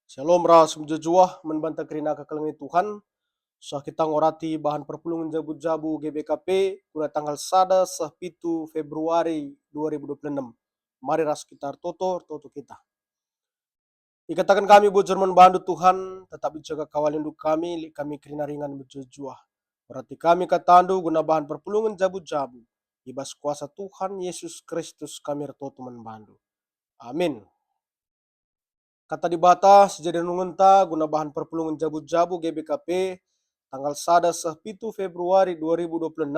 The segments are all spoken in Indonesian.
Shalom ras mjujuah membantah kerina kekelengi Tuhan. Sah kita ngorati bahan perpulungan jabu-jabu GBKP guna tanggal sada sah pitu Februari 2026. Mari ras kita toto kita. Ikatakan kami bujur membantu Tuhan, tetap dijaga kawalindu kami, kami kerina ringan mjujuah. Berarti kami katandu guna bahan perpulungan jabu-jabu. Ibas kuasa Tuhan Yesus Kristus kami toto membantu. Amin. Kata di bata sejadi nungunta guna bahan perpulungan jabu-jabu GBKP tanggal sada sah pitu Februari 2026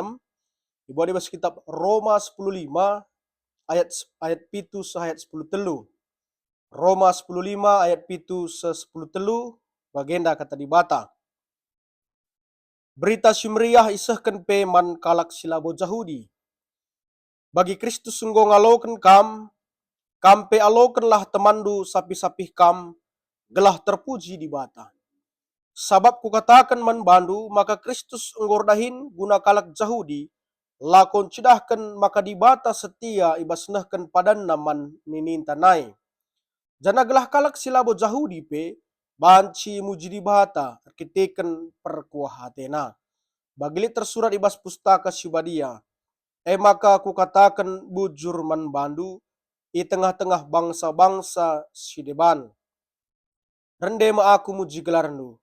ibu di kitab Roma 10:5 ayat pitu sah ayat 10 telu. Roma 10:5 ayat pitu sah 10 telu bagenda kata di bata. Berita simriah isahkan pe man kalak silabo Jahudi. Bagi Kristus sungguh ngaloken kam pe aloken lah temandu sapi-sapi kam gelah terpuji di bata. Sabab kukatakan man bandu, maka Kristus enggordahin guna kalak Jahudi, lakon cidahkan maka dibata setia ibasnahkan padan naman nininta nai. Jana gelah kalak silabo Jahudi pe, banci muji dibata, arkiteken perkuah hatena. Bagili tersurat ibas pustaka sibadia. Maka kukatakan bujur man bandu, i tengah-tengah bangsa-bangsa sideban. Rendema aku muji gelarnu.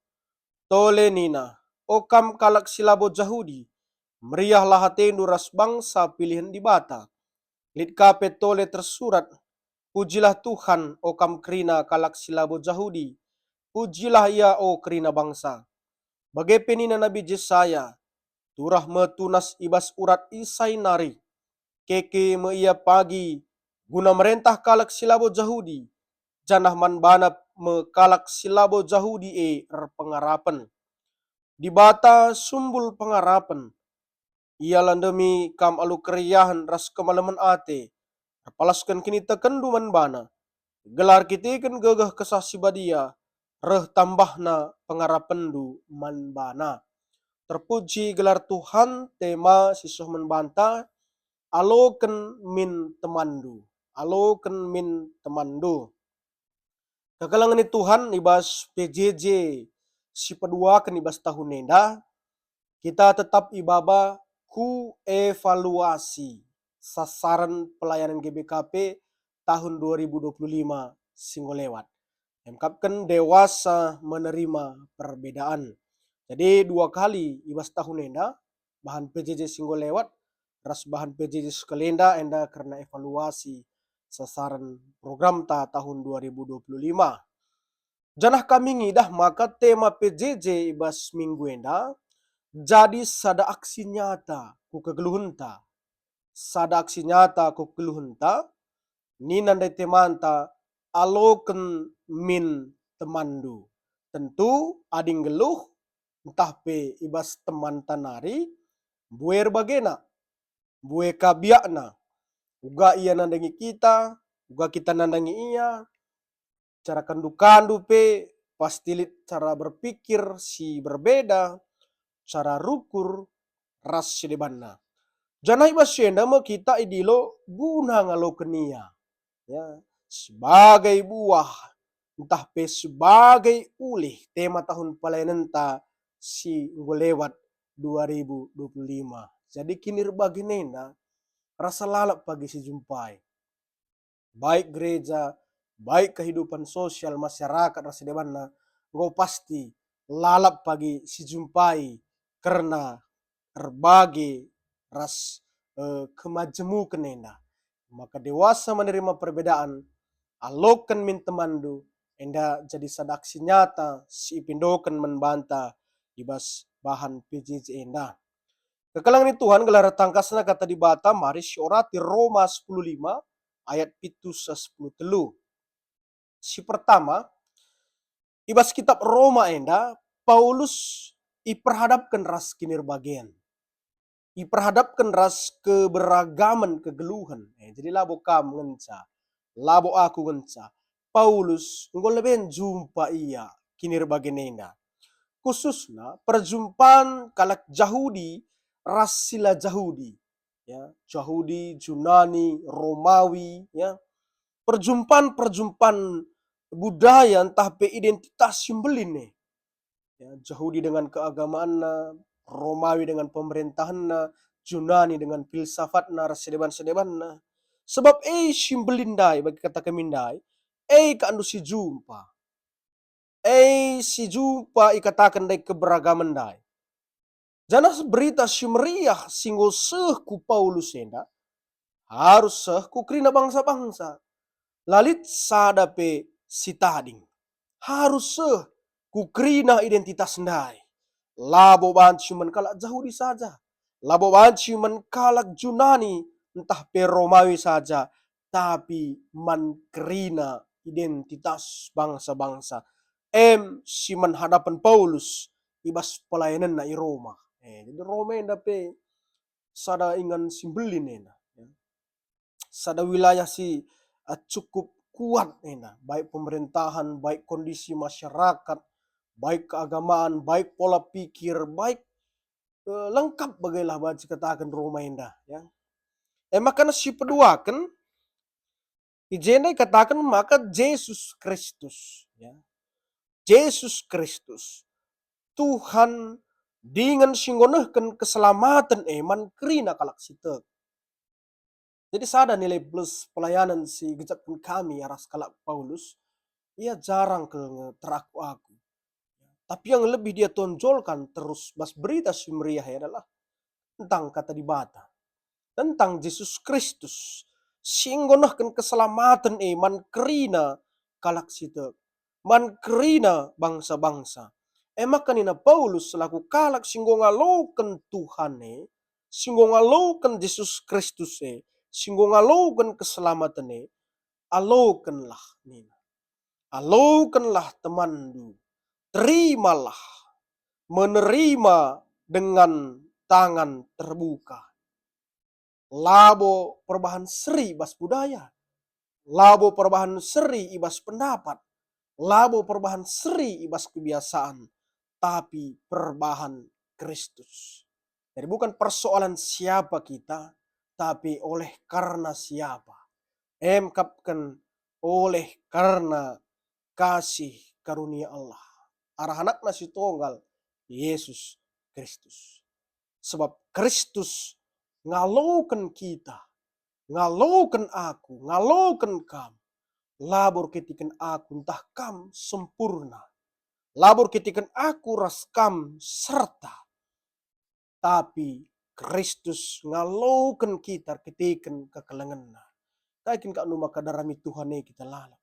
Tole nina, okam kalak silabo Jahudi, meriahlah hatendu ras bangsa pilihan di bata. Lid kape tole tersurat, pujilah Tuhan okam kerina kalak silabo Jahudi, pujilah ia o kerina bangsa. Bagai penina Nabi Jesaya, turah metunas ibas urat isai nari, keke me ia pagi, guna merentah kalak silabo Jahudi, janah man banap me kalak silabo Jahudi pengarapan. Di bata sumbul pengarapan. Ia landemi kam alu keriahan ras kemalaman ate. Palaskan kini tekendu man bana. Gelar kitikan gegah kesah sibadia. Reh tambahna pengarapandu man bana. Terpuji gelar Tuhan tema sisuh membanta. Aloken min temandu. Aloken min temandu. Kekalangan Tuhan ibas PJJ si pedua ibas tahun nenda. Kita tetap ibaba ku evaluasi sasaran pelayanan GBKP tahun 2025 singgo lewat. Mengungkapkan dewasa menerima perbedaan. Jadi 2 kali ibas tahun enda bahan PJJ singgo lewat ras bahan PJJ sekelenda enda karena evaluasi sasaran program tahun 2025. Janah kami ngidah maka tema PJJ ibas minggu enda jadi sada aksi nyata ku kegeluhunta. Sada aksi nyata ku kegeluhunta. Ninan de temanta aloken min temandu. Tentu ading geluh entah pe ibas teman tanari buer bagena. Bue kabiakna. Uga ia nandangi kita. Uga kita nandangi ia. Cara kandu-kandu pe pasti cara berpikir si berbeda. Cara rukur ras sedebanna. Janai basyenda me kita idilo guna ngalo kenia. Ya, sebagai buah entah pe sebagai ulih tema tahun pelayanan ta si lewat 2025. Jadi kinir bagi nena rasa lalap pagi si jumpai. Baik gereja, baik kehidupan sosial masyarakat rasa debanna, go pasti lalap pagi si jumpai karena berbagai ras kemajemukan enda. Maka dewasa menerima perbedaan, alokan min temandu, enda jadi sadaksi nyata si pindokan membanta dibas bahan PJJ enda. Kekalangan Tuhan gelar tangkasna kata di bata mari syorati Roma 10:5 ayat pitu 10 telu. Si pertama, ibas kitab Roma enda, Paulus iperhadapkan ras kinir bagian. Iperhadapkan ras keberagaman kegeluhan. Jadi labo kam ngenca. Labo aku ngenca. Paulus nggol leben jumpa ia kinir bagian. Khususnya perjumpaan kalak Jahudi ras sila Jahudi. Ya, Yahudi, Yunani, Romawi, ya. Perjumpaan budaya entah pe identitas simbelin ya, Yahudi dengan keagamaanna, Romawi dengan pemerintahanna, Yunani dengan filsafatna, sedeban-sedebanna. Sebab simbelindai bagi kata kemindai, ka si jumpa. Si jumpa ikatakan dai keberagaman dai. Janas berita si meriah singgo seh ku Paulus enda, harus seh ku krina bangsa-bangsa. Lalit sadape si tading. Harus seh ku krina identitas ndai. Labo ban cuman kalak Yahudi saja. Labo ban cuman kalak Yunani, entah pe Romawi saja. Tapi man krina identitas bangsa-bangsa. Si menhadapan Paulus ibas pelayanan na i Roma. Jadi Roma yang dape sada ingan simbelin ena. Sada wilayah si cukup kuat ena, baik pemerintahan, baik kondisi masyarakat, baik keagamaan, baik pola pikir, baik lengkap bagailah baca katakan Roma indah ya. Maka si pedua kan ijena katakan maka Yesus Kristus ya. Yesus Kristus Tuhan dengan singgonehkan keselamatan eman kerina kalak sitek. Jadi sada nilai plus pelayanan si gejatkan kami aras kalak Paulus, ia jarang ke teraku-aku. Tapi yang lebih dia tonjolkan terus bas berita si meriah adalah tentang kata di bata. Tentang Yesus Kristus. Singgonahkan keselamatan man kerina kalak sitek. Man kerina bangsa-bangsa. Maka nina Paulus selaku kalak singgongalokan Tuhan singgongalokan Yesus Kristus singgongalokan keselamatan alokanlah nina. Alokanlah temandu. Terimalah, menerima dengan tangan terbuka. Labo perubahan seri ibas budaya. Labo perubahan seri ibas pendapat. Labo perubahan seri ibas kebiasaan. Tapi perubahan Kristus. Jadi bukan persoalan siapa kita, tapi oleh karena siapa. Emkapkan oleh karena kasih karunia Allah. Arah anak nasi tunggal Yesus Kristus. Sebab Kristus ngalokan kita, ngalokan aku, ngalokan kamu. Labor ketikan aku entah kam sempurna. Labor ketikan aku ras kam serta. Tapi Kristus ngalokan kita ketikan kekelengan. Kaikin kak numa kadarami Tuhan kita lalap.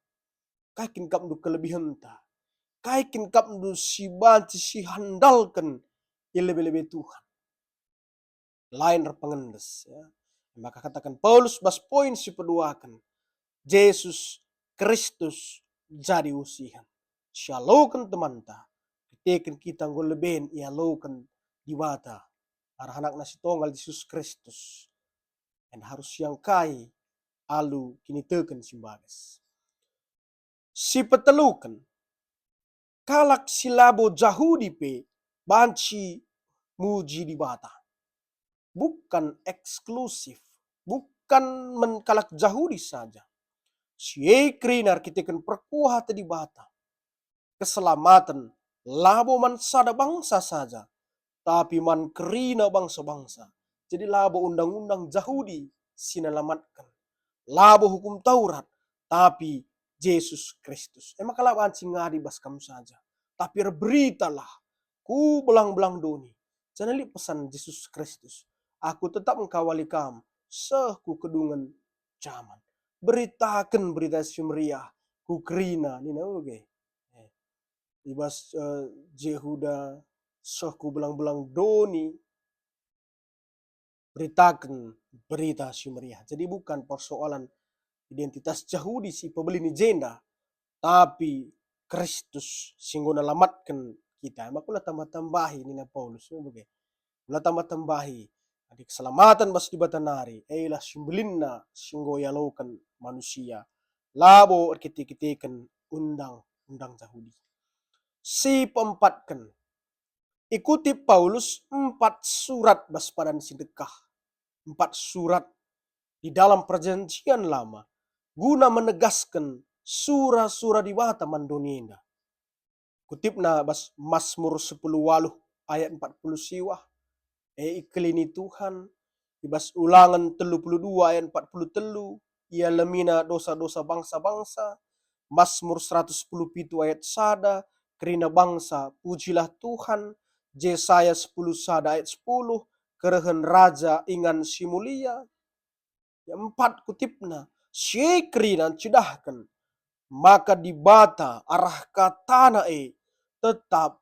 Kaikin kak nu kelebihan ta. Kaikin kap du si banci si handalkan lebih-lebih Tuhan. Lain pengendes ya. Maka katakan Paulus bas poin si peduakan. Yesus Kristus jadi usihan. Syalokan teman ta. Ketekan kita ngoleben ia lokan di bata. Arah anak nasi tonggal Yesus Kristus. Dan harus yang kai alu kini teken simbagas. Si petelukan kalak silabo Yahudi pe banci muji di bata. Bukan eksklusif. Bukan menkalak Yahudi saja. Si krinar kita kan perkuat di bata. Keselamatan labo man sada bangsa saja. Tapi man kerina bangsa-bangsa. Jadi labo undang-undang Yahudi sinalamatkan. Labo hukum Taurat. Tapi Yesus Kristus. Maka lah banci ngadi bas kamu saja. Tapi beritalah. Ku belang-belang doni. Jangan lihat pesan Yesus Kristus. Aku tetap mengkawali kamu. Seku kedungan zaman. Beritakan berita sumeriah. Ku kerina. Ini oke. Ibas Jehuda. Seku belang-belang doni. Beritakan berita sumeriah. Jadi bukan persoalan identitas Yahudi si pebeli ni jenda, tapi Kristus singguna lamatkan kita. Makulah tambah-tambahi ni na Paulus. Ulah tambah-tambahi. Di keselamatan bas di batanari. Eilah simbelinna singgo yalokan manusia. Labo ketik-ketikan undang Yahudi. Si peempatkan. Ikuti Paulus 4 surat bas padan sedekah. 4 surat di dalam perjanjian lama. Guna menegaskan sura-sura di bata mandonina. Kutipna bas Mazmur 10 ayat 40 siwah. Iklini Tuhan. Ibas ulangan 32 ayat 43. Ia lemina dosa-dosa bangsa-bangsa. Mazmur 110 pitu ayat sada. Kerina bangsa pujilah Tuhan. Yesaya 10 sada ayat 10. Kerehen raja ingan si mulia. Yang empat kutipna. Syekri dan cedahkan. Maka di bata arah katana tetap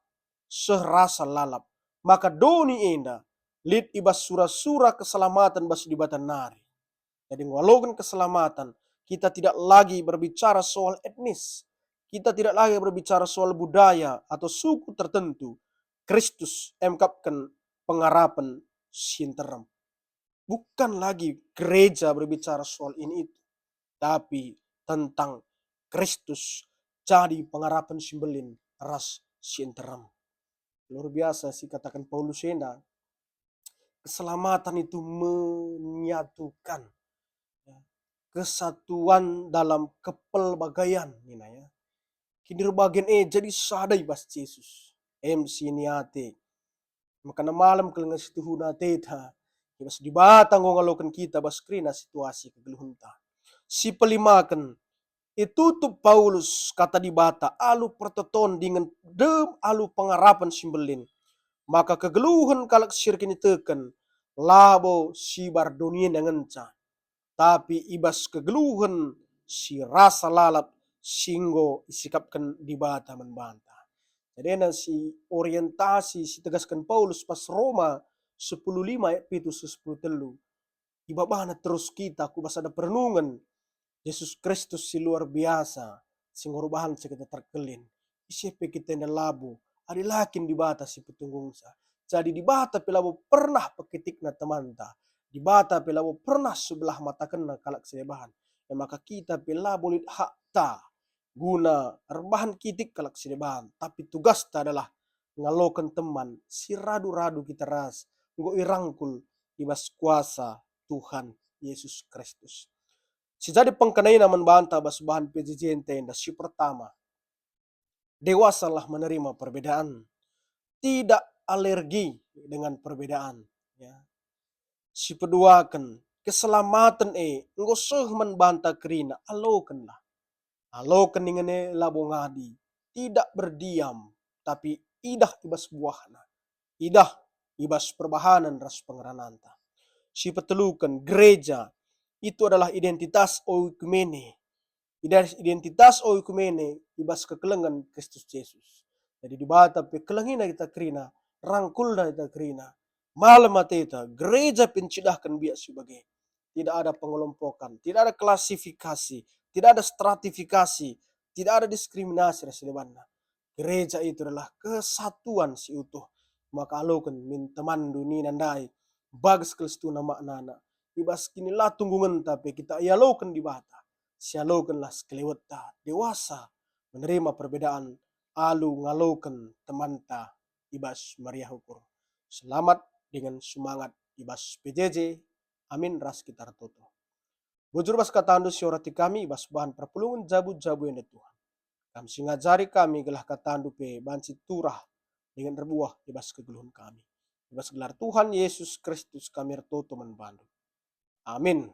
serasa lalap. Maka doni enda lid ibas sura-sura keselamatan bas di bata nari. Jadi walaupun keselamatan, kita tidak lagi berbicara soal etnis. Kita tidak lagi berbicara soal budaya atau suku tertentu. Kristus emkapkan pengharapan sinterem. Bukan lagi gereja berbicara soal ini itu. Tapi tentang Kristus jadi pengharapan simbelin ras sinterem. Luar biasa sih katakan Paulus enda. Keselamatan itu menyatukan kesatuan dalam kepelbagaian Nina ya. Kini bagian jadi sadai bas Yesus. Siniate. Makana malam kelengas tuhuna teta. Bas dibatang ngalokan kita bas krina situasi kegeluhunta. Si pelimakan tutup Paulus kata di bata alu pertoton dengan dem alu pengharapan simbelin. Maka kegeluhan kalak sirkini teken labo sibar dunia nengenca. Tapi ibas kegeluhan si rasa lalap singgo isikapkan di bata membantah. Jadi si orientasi si tegaskan Paulus pas Roma 10:5 ayat 7:10. Ibabana terus kita ku ada perenungan Yesus Kristus si luar biasa si ngorubahan si kita terkelin. Isipe kita yang labu adilakin di bata si petunggungsa. Jadi di bata pelabo pernah peketik na temanta. Di bata pelabo pernah sebelah mata kena kalak sebahan. Ya maka kita pelabo lid hakta guna rebahan kitik kalak sebahan. Tapi tugas ta adalah ngalokan teman si radu-radu kita ras. Ngo irangkul ibas kuasa Tuhan Yesus Kristus. Si jadi pengkenai naman banta bas bahan PJJ tenda si pertama. Dewasalah menerima perbedaan. Tidak alergi dengan perbedaan. Ya. Si kedua kan keselamatan ngosoh membanta kerina alokan lah. Alokan dengan labong ngadi. Tidak berdiam tapi idah ibas buahna. Idah ibas perbahanan ras pengerananta. Si petelukan gereja itu adalah identitas oikumene. Identitas oikumene ibas kekelengan Kristus Yesus. Jadi di bata pekelengina kita kerina, rangkulna kita kerina. Malam kita gereja pencidahkan biak sebagai. Tidak ada pengelompokan, tidak ada klasifikasi, tidak ada stratifikasi, tidak ada diskriminasi rasilebanna. Gereja itu adalah kesatuan si utuh. Maka alokan min teman dunia nandai bagas kelestuna maknana. Ibas kini lah tunggungan tapi kita ialokan di bata. Sialokanlah sekeleweta dewasa menerima perbedaan alu ngalokan temanta ibas Maria Hukur. Selamat dengan semangat ibas PJJ. Amin ras kita toto. Bujur bas katandu siorati kami ibas bahan perpulungan jabu-jabu yang Tuhan. Kami singajari kami gelah katandu pe bansi turah dengan rebuah ibas kegeluhan kami. Ibas gelar Tuhan Yesus Kristus kami toto membantu. Amin.